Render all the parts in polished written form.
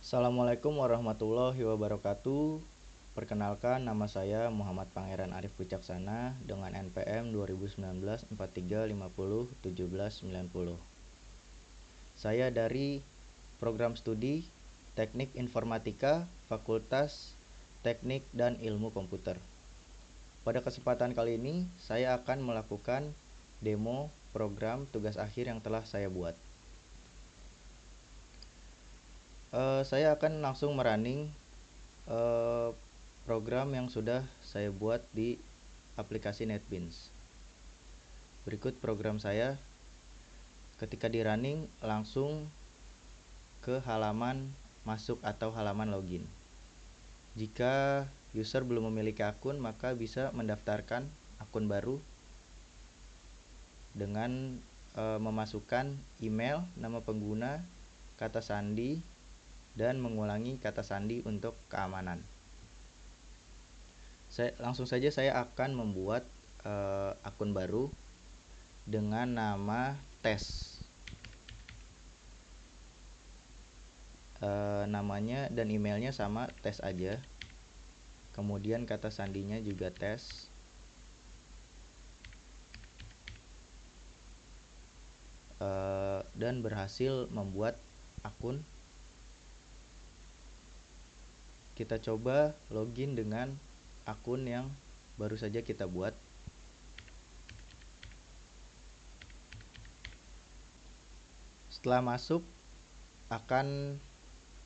Assalamualaikum warahmatullahi wabarakatuh. Perkenalkan, nama saya Muhammad Pangeran Arif Wicaksana dengan NPM 2019 43501790. Saya dari Program Studi Teknik Informatika Fakultas Teknik dan Ilmu Komputer. Pada kesempatan kali ini, saya akan melakukan demo program tugas akhir yang telah saya buat. Saya akan langsung merunning program yang sudah saya buat di aplikasi NetBeans. Berikut program saya. Ketika di running, langsung ke halaman masuk atau halaman login. Jika user belum memiliki akun, maka bisa mendaftarkan akun baru dengan memasukkan email, nama pengguna, kata sandi, dan mengulangi kata sandi untuk keamanan. Langsung saja saya akan membuat akun baru dengan nama tes. Namanya dan emailnya sama, tes aja. Kemudian kata sandinya juga tes. Dan berhasil membuat akun. Kita coba login dengan akun yang baru saja kita buat. Setelah masuk, akan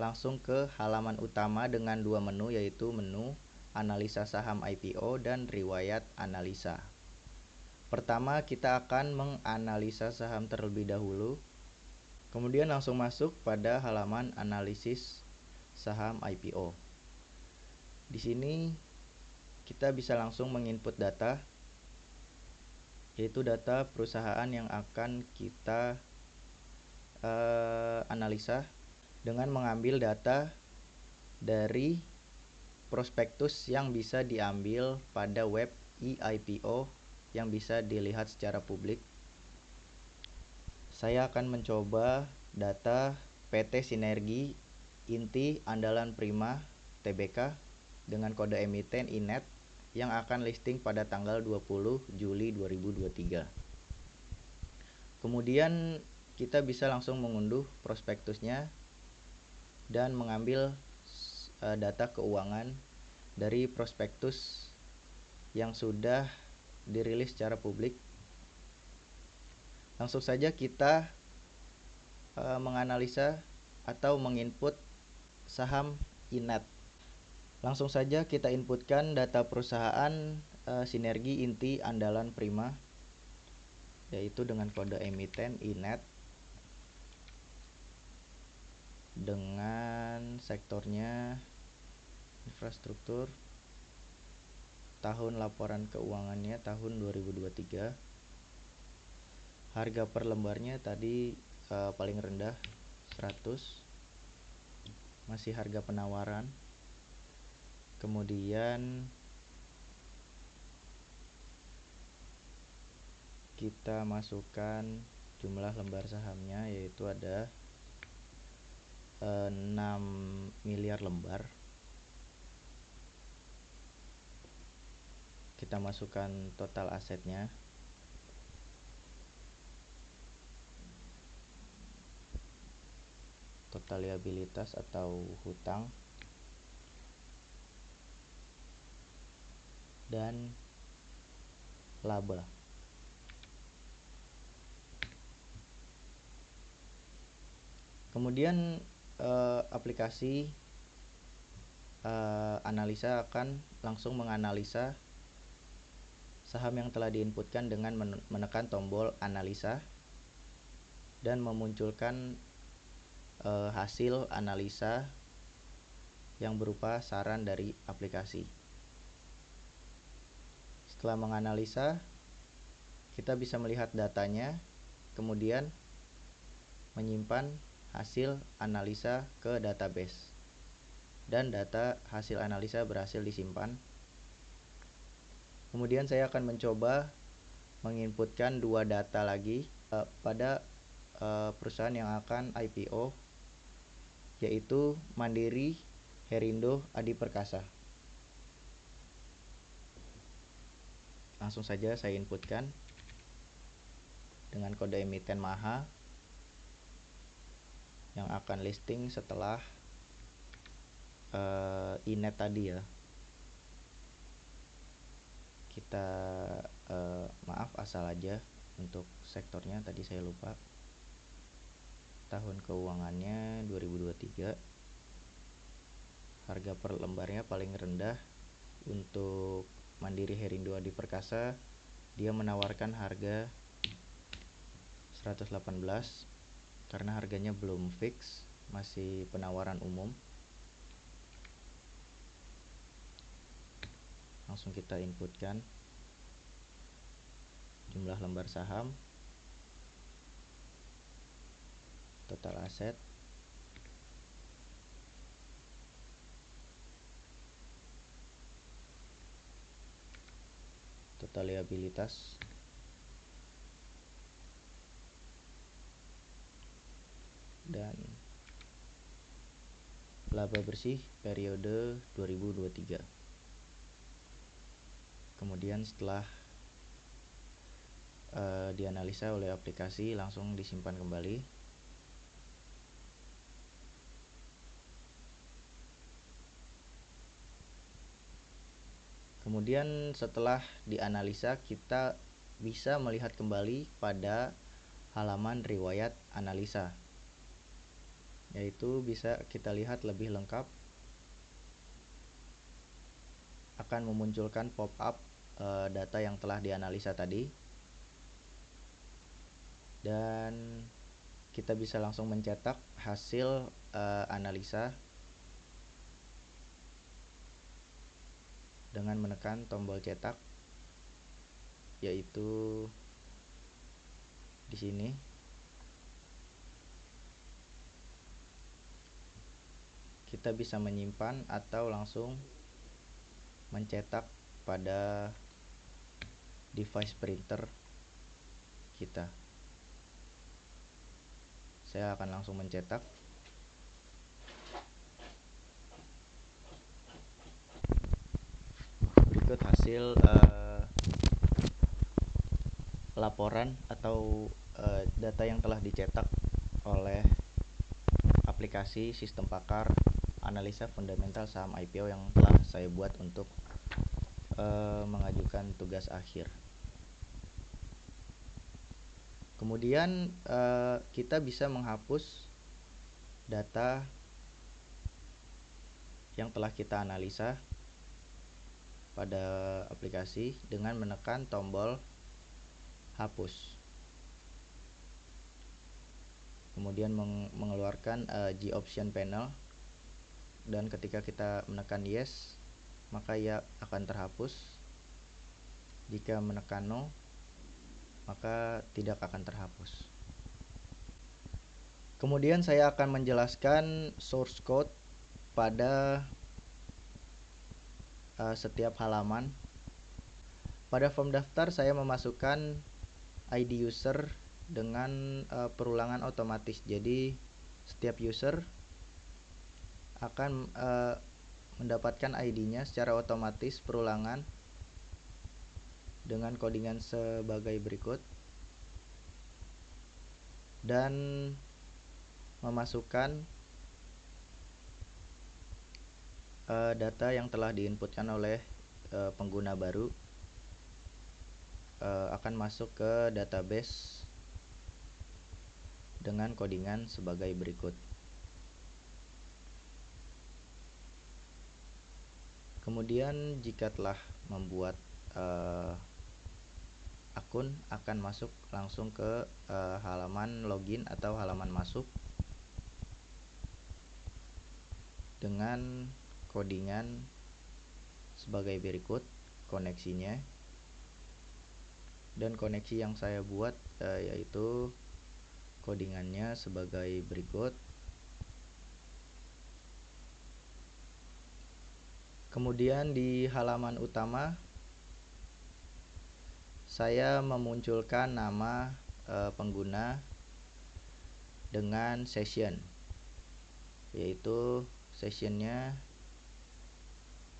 langsung ke halaman utama dengan dua menu, yaitu menu analisa saham IPO dan riwayat analisa. Pertama, kita akan menganalisa saham terlebih dahulu, kemudian langsung masuk pada halaman analisis saham IPO. Di sini kita bisa langsung menginput data, yaitu data perusahaan yang akan kita analisa dengan mengambil data dari prospektus yang bisa diambil pada web eIPO yang bisa dilihat secara publik. Saya akan mencoba data PT Sinergi Inti Andalan Prima Tbk dengan kode emiten INET yang akan listing pada tanggal 20 Juli 2023. Kemudian kita bisa langsung mengunduh prospektusnya dan mengambil data keuangan dari prospektus yang sudah dirilis secara publik. Langsung saja kita menganalisa atau menginput saham INET. Langsung saja kita inputkan data perusahaan Sinergi Inti Andalan Prima, yaitu dengan kode emiten INET, dengan sektornya infrastruktur, tahun laporan keuangannya tahun 2023, harga per lembarnya tadi paling rendah 100, masih harga penawaran. Kemudian kita masukkan jumlah lembar sahamnya, yaitu ada 6 miliar lembar. Kita masukkan total asetnya, total liabilitas atau hutang, dan laba. Kemudian aplikasi analisa akan langsung menganalisa saham yang telah diinputkan dengan menekan tombol analisa dan memunculkan hasil analisa yang berupa saran dari aplikasi. Setelah menganalisa, kita bisa melihat datanya, kemudian menyimpan hasil analisa ke database, dan data hasil analisa berhasil disimpan. Kemudian saya akan mencoba menginputkan dua data lagi pada perusahaan yang akan IPO, yaitu Mandiri Herindo Adi Perkasa. Langsung saja saya inputkan dengan kode emiten MAHA yang akan listing setelah inet tadi ya. Kita maaf asal aja untuk sektornya tadi saya lupa. Tahun keuangannya 2023. Harga per lembarnya paling rendah untuk Mandiri Herindo Adi Perkasa, dia menawarkan harga 118 karena harganya belum fix, masih penawaran umum. Langsung kita inputkan jumlah lembar saham, total aset, total liabilitas, dan laba bersih periode 2023. Kemudian setelah dianalisa oleh aplikasi, langsung disimpan kembali. Kemudian setelah dianalisa, kita bisa melihat kembali pada halaman riwayat analisa, yaitu bisa kita lihat lebih lengkap. Akan memunculkan pop-up data yang telah dianalisa tadi, dan kita bisa langsung mencetak hasil analisa dengan menekan tombol cetak, yaitu di sini. Kita bisa menyimpan atau langsung mencetak pada device printer kita. Saya akan langsung mencetak. Berikut hasil laporan atau data yang telah dicetak oleh aplikasi Sistem Pakar Analisa Fundamental Saham IPO yang telah saya buat untuk mengajukan tugas akhir. Kemudian kita bisa menghapus data yang telah kita analisa pada aplikasi dengan menekan tombol hapus. Kemudian mengeluarkan G option panel, dan ketika kita menekan yes, maka ia akan terhapus. Jika menekan no, maka tidak akan terhapus. Kemudian saya akan menjelaskan source code pada setiap halaman. Pada form daftar saya memasukkan ID user dengan perulangan otomatis. Jadi setiap user akan mendapatkan ID-nya secara otomatis perulangan dengan codingan sebagai berikut, dan memasukkan data yang telah diinputkan oleh pengguna baru akan masuk ke database dengan codingan sebagai berikut. Kemudian jika telah membuat akun, akan masuk langsung ke halaman login atau halaman masuk dengan codingan sebagai berikut koneksinya. Dan koneksi yang saya buat yaitu codingannya sebagai berikut. Kemudian di halaman utama saya memunculkan nama pengguna dengan session. yaitu sessionnya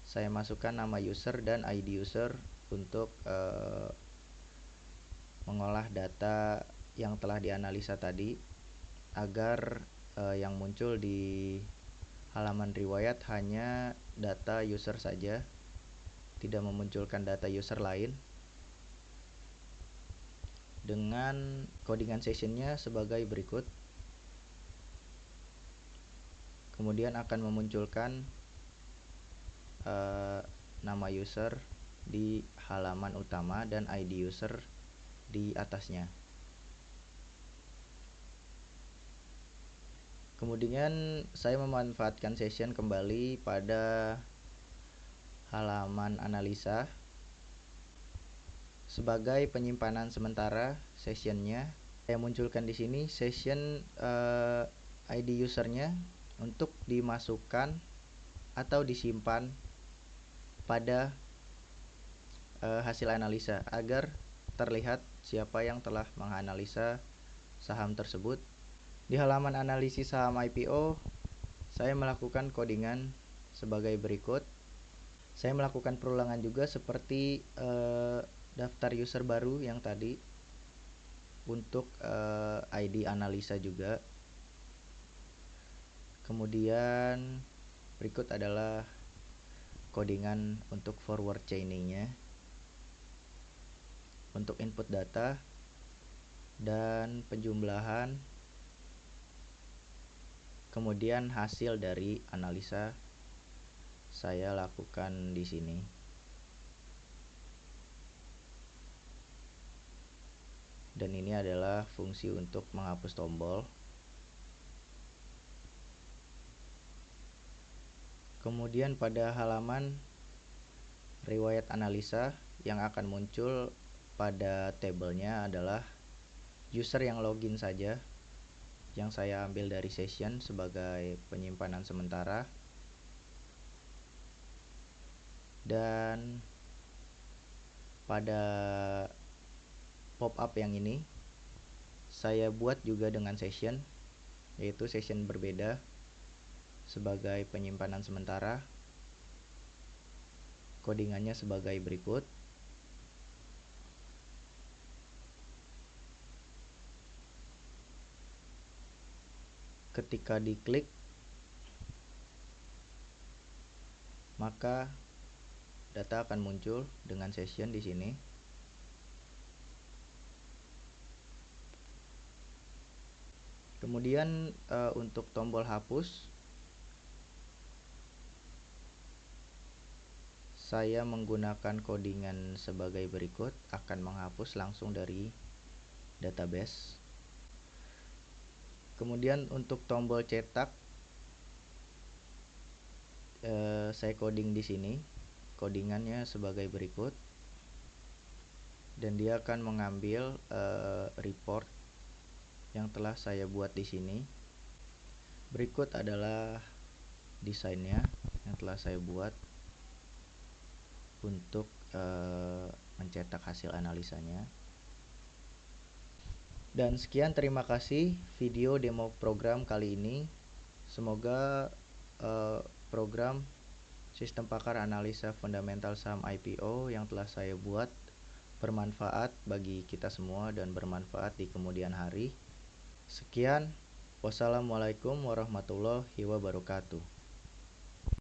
saya masukkan nama user dan ID user untuk mengolah data yang telah dianalisa tadi, agar yang muncul di halaman riwayat hanya data user saja, tidak memunculkan data user lain. Dengan codingan sessionnya sebagai berikut. Kemudian akan memunculkan nama user di halaman utama dan ID user di atasnya. Kemudian saya memanfaatkan session kembali pada halaman analisa. Sebagai penyimpanan sementara sessionnya, saya munculkan di sini session ID usernya untuk dimasukkan atau disimpan pada hasil analisa, agar terlihat siapa yang telah menganalisa saham tersebut. Di halaman analisis saham IPO, saya melakukan codingan sebagai berikut. Saya melakukan perulangan juga seperti daftar user baru yang tadi untuk ID analisa juga. Kemudian berikut adalah codingan untuk forward chainingnya, untuk input data dan penjumlahan, kemudian hasil dari analisa saya lakukan di sini. Dan ini adalah fungsi untuk menghapus tombol. Kemudian pada halaman riwayat analisa, yang akan muncul pada tabelnya adalah user yang login saja, yang saya ambil dari session sebagai penyimpanan sementara. Dan pada pop-up yang ini saya buat juga dengan session, yaitu session berbeda sebagai penyimpanan sementara. Codingannya sebagai berikut. Ketika diklik, maka data akan muncul dengan session di sini. Kemudian untuk tombol hapus, saya menggunakan codingan sebagai berikut, akan menghapus langsung dari database. Kemudian untuk tombol cetak, saya coding di sini, codingannya sebagai berikut, dan dia akan mengambil report yang telah saya buat di sini. Berikut adalah desainnya yang telah saya buat untuk mencetak hasil analisanya. Dan sekian, terima kasih video demo program kali ini. Semoga program sistem pakar analisa fundamental saham IPO yang telah saya buat bermanfaat bagi kita semua dan bermanfaat di kemudian hari. Sekian, wassalamualaikum warahmatullahi wabarakatuh.